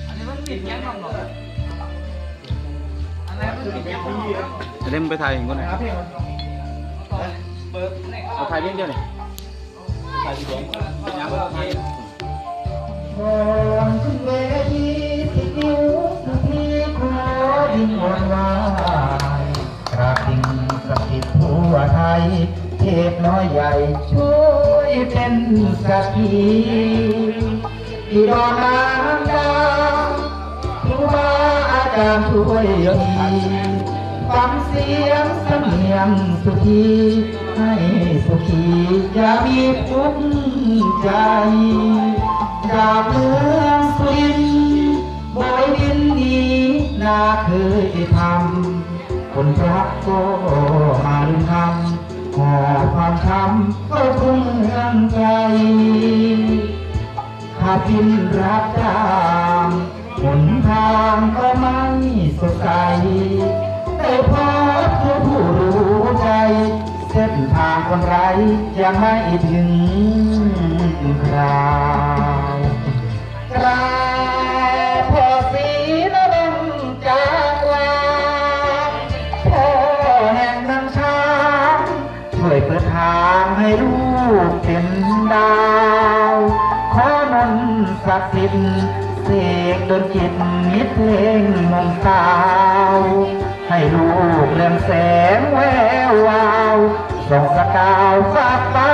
อันนี้มันปิดยังหรออะไรมันปิดยังจะเล่นไปถ่ายอย่างก่อนนะเอาถ่ายเพียงเดียวนี่ถ่ายทีเดียวยังไม่ถ่ายมองขึ้นเวทีที่นิ้วที่ขอดิ้นวนวายกราบดิ่งสถิตทั่วไทยเทพน้อยใหญ่ช่วยเป็นสักขีที่ดอนนางดาวครูบาอาจารย์ช่วยทีฟังเสียงเสนียงสุขีให้สุขีอย่ามีทุกข์ใจจากเมืองสุรินทร์บอยดินดีนาเคยทำคนรักก็มาลืมทำขอความช้ำก็ทุ่งเมืองใจข้าพินรับจ้างหนทางก็ไม่สดใสแต่พอผู้รู้ใจเส้นทางคนไร้ยังไม่ถึงคราวกราบพ่อศรีนรงค์จากลาพ่อแห่งนางช้างช่วยเปิดทางให้ลูกเป็นดาวขอนนศักดิ์สิทธิ์เสกดลจิตมิตรเพลงมงสาวให้ลูกเรืองแสงแวววาวส่องสกาวฟากฟ้า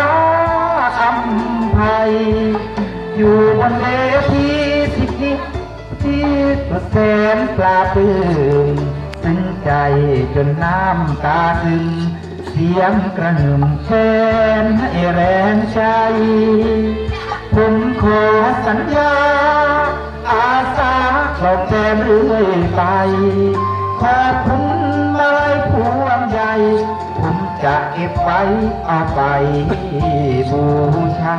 อำไพอยู่บนเวทีสิบนี้ที่สุดแสนปลาปลื้มซึ้งใจจนน้ำตาซึมเสียงกระหึ่มแค้นให้แรงใจผมขอสัญญาอาสาปลอบแทนเรื่อยไปขอบคุณมาลัยพวงใหญ่ผมจะเก็บไว้เอาไปบูชา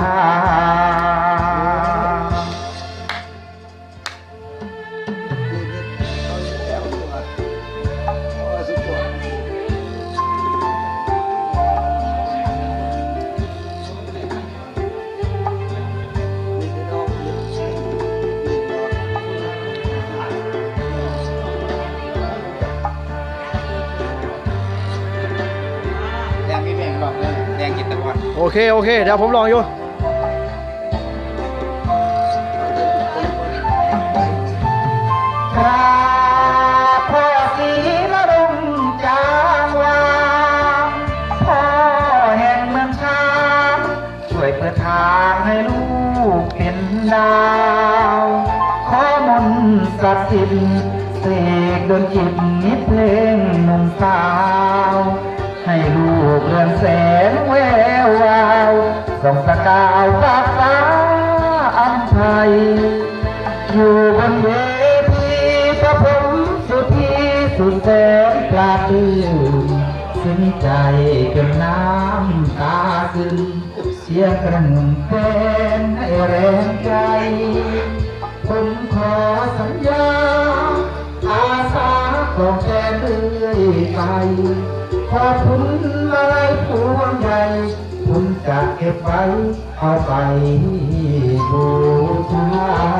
โอเคโอเคเดี๋ยวผมลองอยู่กราบพ่อศรีนรงค์จางวางพ่อแห่งเมืองช้างช่วยเปิดทางให้ลูกเป็นดาวขอมนต์ศักดิ์สิทธิ์เสกดลจิตมิตรเพลงหนุ่มสาวให้ลูกเรืองแสงแวววาวส่องสกาวฟากฟ้าอำไพอยู่บนเวทีพระผมสุธีสุดแสนปลาปลื้มซึ้งใจจนน้ำตาซึมเสียงกระหึ่มแค้นให้แรงใจผมขอสัญญาอาสาของแทนเรื่อยไปขอบคุณมาลัยพวงใหญ่ผมจะเก็บไว้เอาไปบูชา